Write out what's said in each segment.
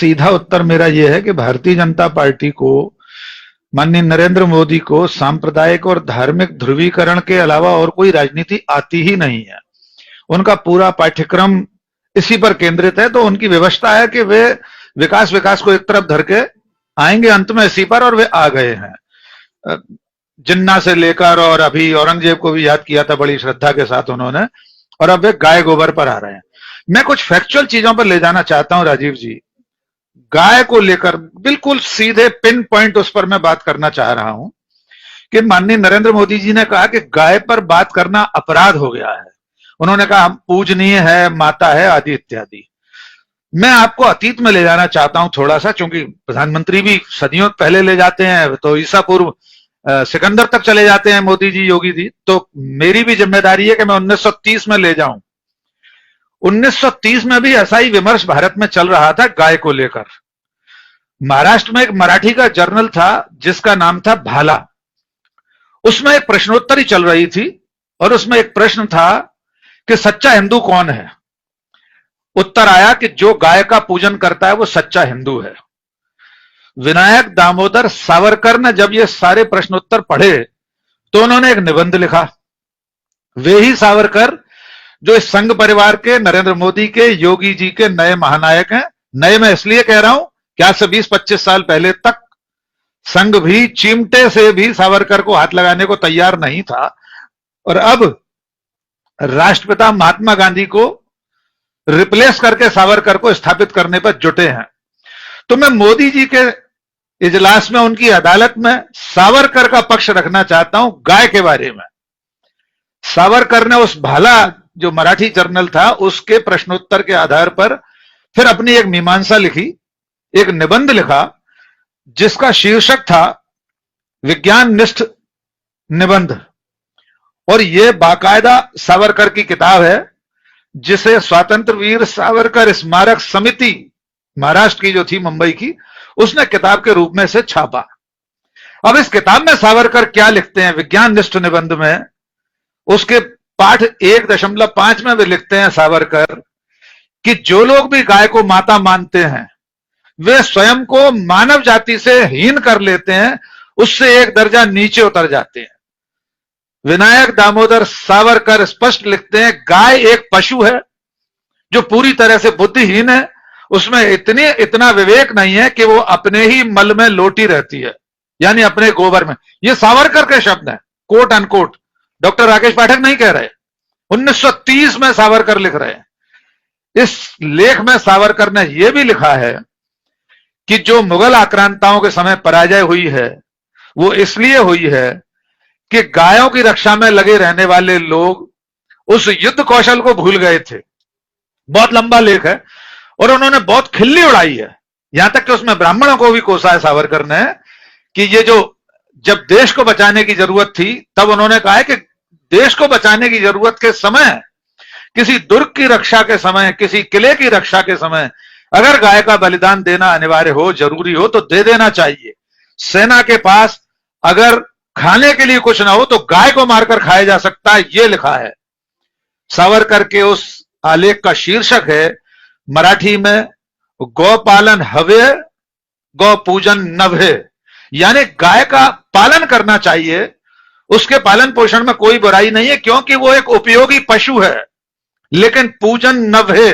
सीधा उत्तर मेरा यह है कि भारतीय जनता पार्टी को, माननीय नरेंद्र मोदी को सांप्रदायिक और धार्मिक ध्रुवीकरण के अलावा और कोई राजनीति आती ही नहीं है। उनका पूरा पाठ्यक्रम इसी पर केंद्रित है। तो उनकी व्यवस्था है कि वे विकास को एक तरफ धर के आएंगे अंत में इसी पर, और वे आ गए हैं। जिन्ना से लेकर और अभी औरंगजेब को भी याद किया था बड़ी श्रद्धा के साथ उन्होंने, और अब वे गाय गोबर पर आ रहे हैं। मैं कुछ फैक्चुअल चीजों पर ले जाना चाहता हूं राजीव जी। गाय को लेकर बिल्कुल सीधे पिन पॉइंट उस पर मैं बात करना चाह रहा हूं कि माननीय नरेंद्र मोदी जी ने कहा कि गाय पर बात करना अपराध हो गया है। उन्होंने कहा हम पूजनीय है, माता है, आदि इत्यादि। मैं आपको अतीत में ले जाना चाहता हूं थोड़ा सा, क्योंकि प्रधानमंत्री भी सदियों पहले ले जाते हैं, तो ईसा पूर्व सिकंदर तक चले जाते हैं मोदी जी, योगी जी। तो मेरी भी जिम्मेदारी है कि मैं 1930 में ले जाऊं। 1930 में भी ऐसा ही विमर्श भारत में चल रहा था गाय को लेकर। महाराष्ट्र में एक मराठी का जर्नल था जिसका नाम था भाला। उसमें एक प्रश्नोत्तरी चल रही थी और उसमें एक प्रश्न था कि सच्चा हिंदू कौन है। उत्तर आया कि जो गाय का पूजन करता है वो सच्चा हिंदू है। विनायक दामोदर सावरकर ने जब ये सारे प्रश्नोत्तर पढ़े तो उन्होंने एक निबंध लिखा। वे ही सावरकर जो इस संघ परिवार के, नरेंद्र मोदी के, योगी जी के नए महानायक हैं। नए मैं इसलिए कह रहा हूं कि आज से 20-25 साल पहले तक संघ भी चिमटे से भी सावरकर को हाथ लगाने को तैयार नहीं था, और अब राष्ट्रपिता महात्मा गांधी को रिप्लेस करके सावरकर को स्थापित करने पर जुटे हैं। तो मैं मोदी जी के इजलास में, उनकी अदालत में सावरकर का पक्ष रखना चाहता हूं गाय के बारे में। सावरकर ने उस भाला जो मराठी जर्नल था उसके प्रश्नोत्तर के आधार पर फिर अपनी एक मीमांसा लिखी, एक निबंध लिखा जिसका शीर्षक था विज्ञान निष्ठ निबंध। और यह बाकायदा सावरकर की किताब है जिसे स्वतंत्र वीर सावरकर स्मारक समिति महाराष्ट्र की जो थी, मुंबई की, उसने किताब के रूप में से छापा। अब इस किताब में सावरकर क्या लिखते हैं विज्ञान निष्ठ निबंध में, उसके पाठ 1.5 में वे लिखते हैं सावरकर कि जो लोग भी गाय को माता मानते हैं वे स्वयं को मानव जाति से हीन कर लेते हैं, उससे एक दर्जा नीचे उतर जाते हैं। विनायक दामोदर सावरकर स्पष्ट लिखते हैं गाय एक पशु है जो पूरी तरह से बुद्धिहीन है, उसमें इतना विवेक नहीं है कि वो अपने ही मल में लोटी रहती है, यानी अपने गोबर में। ये सावरकर के शब्द हैं, कोट अनकोट, डॉक्टर राकेश पाठक नहीं कह रहे। 1930 में सावरकर लिख रहे हैं। इस लेख में सावरकर ने यह भी लिखा है कि जो मुगल आक्रांताओं के समय पराजय हुई है वो इसलिए हुई है कि गायों की रक्षा में लगे रहने वाले लोग उस युद्ध कौशल को भूल गए थे। बहुत लंबा लेख है और उन्होंने बहुत खिल्ली उड़ाई है, यहां तक कि उसमें ब्राह्मणों को भी कोसा है सावरकर ने कि ये जो जब देश को बचाने की जरूरत थी तब उन्होंने कहा है कि देश को बचाने की जरूरत के समय, किसी दुर्ग की रक्षा के समय, किसी किले की रक्षा के समय अगर गाय का बलिदान देना अनिवार्य हो, जरूरी हो, तो दे देना चाहिए। सेना के पास अगर खाने के लिए कुछ ना हो तो गाय को मारकर खाया जा सकता है, यह लिखा है। सावरकर के उस आलेख का शीर्षक है मराठी में गौपालन हवे गौ पूजन नभे, यानी गाय का पालन करना चाहिए, उसके पालन पोषण में कोई बुराई नहीं है क्योंकि वो एक उपयोगी पशु है, लेकिन पूजन नभे,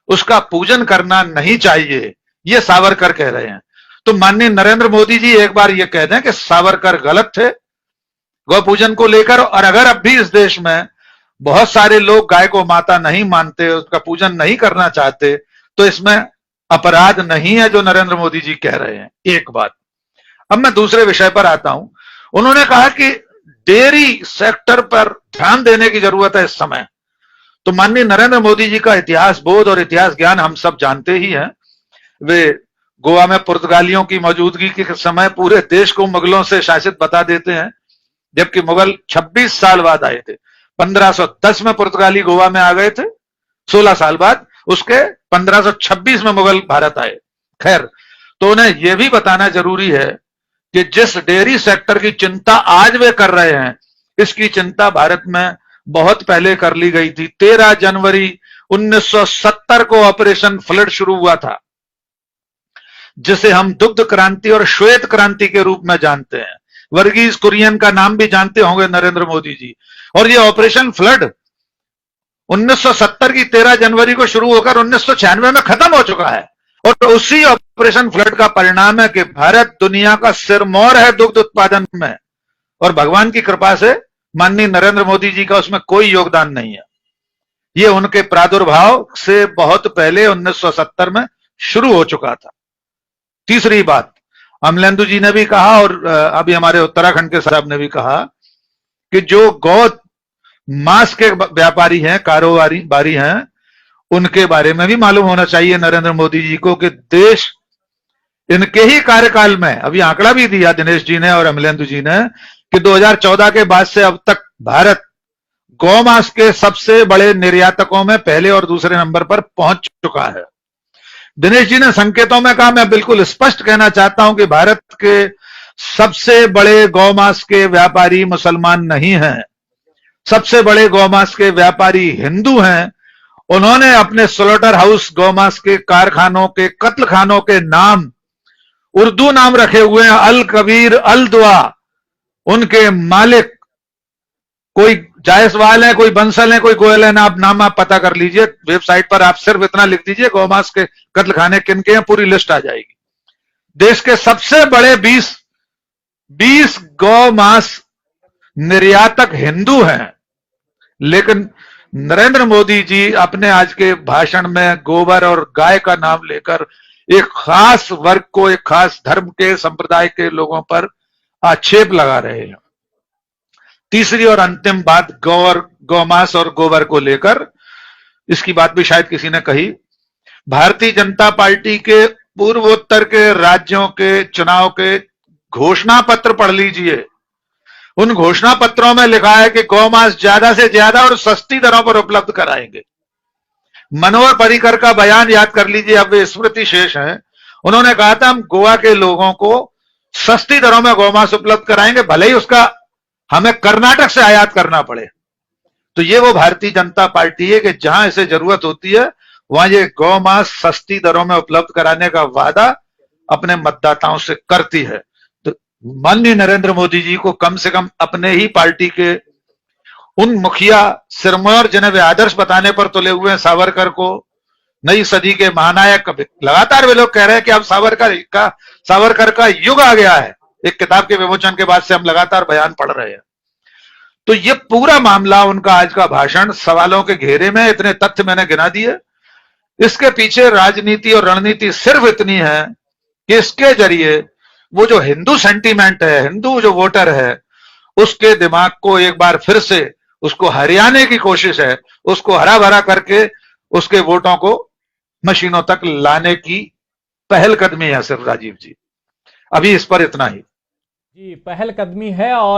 उसका पूजन करना नहीं चाहिए, ये सावरकर कह रहे हैं। तो माननीय नरेंद्र मोदी जी एक बार ये कह दें कि सावरकर गलत थे गौ पूजन को लेकर, और अगर अब भी इस देश में बहुत सारे लोग गाय को माता नहीं मानते, उसका पूजन नहीं करना चाहते, तो इसमें अपराध नहीं है जो नरेंद्र मोदी जी कह रहे हैं। एक बात। अब मैं दूसरे विषय पर आता हूं। उन्होंने कहा कि डेयरी सेक्टर पर ध्यान देने की जरूरत है इस समय। तो माननीय नरेंद्र मोदी जी का इतिहास बोध और इतिहास ज्ञान हम सब जानते ही हैं। वे गोवा में पुर्तगालियों की मौजूदगी के समय पूरे देश को मुगलों से शासित बता देते हैं, जबकि मुगल 26 साल बाद आए थे। 1510 में पुर्तगाली गोवा में आ गए थे, 16 साल बाद उसके 1526 में मुगल भारत आए। खैर, तो उन्हें यह भी बताना जरूरी है कि जिस डेयरी सेक्टर की चिंता आज वे कर रहे हैं, इसकी चिंता भारत में बहुत पहले कर ली गई थी। 13 जनवरी 1970 को ऑपरेशन फ्लड शुरू हुआ था। जिसे हम दुग्ध क्रांति और श्वेत क्रांति के रूप में जानते हैं। वर्गीज कुरियन का नाम भी जानते होंगे नरेंद्र मोदी जी। और ये ऑपरेशन फ्लड 1970 की 13 जनवरी को शुरू होकर 1996 में खत्म हो चुका है। और उसी ऑपरेशन फ्लड का परिणाम है कि भारत दुनिया का सिरमौर है दुग्ध उत्पादन में, और भगवान की कृपा से माननीय नरेंद्र मोदी जी का उसमें कोई योगदान नहीं है। ये उनके प्रादुर्भाव से बहुत पहले 1970 में शुरू हो चुका था। तीसरी बात, अमलेंदु जी ने भी कहा और अभी हमारे उत्तराखंड के साहब ने भी कहा कि जो गौ मांस के व्यापारी हैं, कारोबारी हैं, उनके बारे में भी मालूम होना चाहिए नरेंद्र मोदी जी को कि देश इनके ही कार्यकाल में, अभी आंकड़ा भी दिया दिनेश जी ने और अमलेंदु जी ने, कि 2014 के बाद से अब तक भारत गौमांस के सबसे बड़े निर्यातकों में पहले और दूसरे नंबर पर पहुंच चुका है। दिनेश जी ने संकेतों में कहा, मैं बिल्कुल स्पष्ट कहना चाहता हूं कि भारत के सबसे बड़े गौमांस के व्यापारी मुसलमान नहीं हैं, सबसे बड़े गौमांस के व्यापारी हिंदू हैं। उन्होंने अपने स्लॉटर हाउस गौमांस के कारखानों के कत्ल खानों के नाम उर्दू नाम रखे हुए हैं, अल कबीर अल दुआ। उनके मालिक कोई जायसवाल है, कोई बंसल है, कोई गोयल है ना, आप नाम आप पता कर लीजिए वेबसाइट पर, आप सिर्फ इतना लिख दीजिए गौमांस के कत्ल खाने किन के हैं, पूरी लिस्ट आ जाएगी। देश के सबसे बड़े 20 गौमांस निर्यातक हिंदू हैं। लेकिन नरेंद्र मोदी जी अपने आज के भाषण में गोबर और गाय का नाम लेकर एक खास वर्ग को, एक खास धर्म के संप्रदाय के लोगों पर आक्षेप लगा रहे हैं। तीसरी और अंतिम बात गौमांस और गोबर को लेकर, इसकी बात भी शायद किसी ने कही, भारतीय जनता पार्टी के पूर्वोत्तर के राज्यों के चुनाव के घोषणा पत्र पढ़ लीजिए। उन घोषणा पत्रों में लिखा है कि गौमांस ज्यादा से ज्यादा और सस्ती दरों पर उपलब्ध कराएंगे। मनोहर पर्रिकर का बयान याद कर लीजिए, अब वे स्मृति शेष हैं। उन्होंने कहा था हम गोवा के लोगों को सस्ती दरों में गौमांस उपलब्ध कराएंगे, भले ही उसका हमें कर्नाटक से आयात करना पड़े। तो ये वो भारतीय जनता पार्टी है कि जहां इसे जरूरत होती है वहां ये गौमांस सस्ती दरों में उपलब्ध कराने का वादा अपने मतदाताओं से करती है। तो माननीय नरेंद्र मोदी जी को कम से कम अपने ही पार्टी के उन मुखिया सिरमौर जिन्हें वे आदर्श बताने पर तुले हुए हैं, सावरकर को नई सदी के महानायक, लगातार वे लोग कह रहे हैं कि अब सावरकर का युग आ गया है। एक किताब के विमोचन के बाद से हम लगातार बयान पढ़ रहे हैं। तो ये पूरा मामला, उनका आज का भाषण सवालों के घेरे में, इतने तथ्य मैंने गिना दिए। इसके पीछे राजनीति और रणनीति सिर्फ इतनी है कि इसके जरिए वो जो हिंदू सेंटीमेंट है, हिंदू जो वोटर है, उसके दिमाग को एक बार फिर से उसको हरियाने की कोशिश है, उसको हरा भरा करके उसके वोटों को मशीनों तक लाने की पहलकदमी है सिर्फ, राजीव जी। अभी इस पर इतना ही। जी, पहलकदमी है। और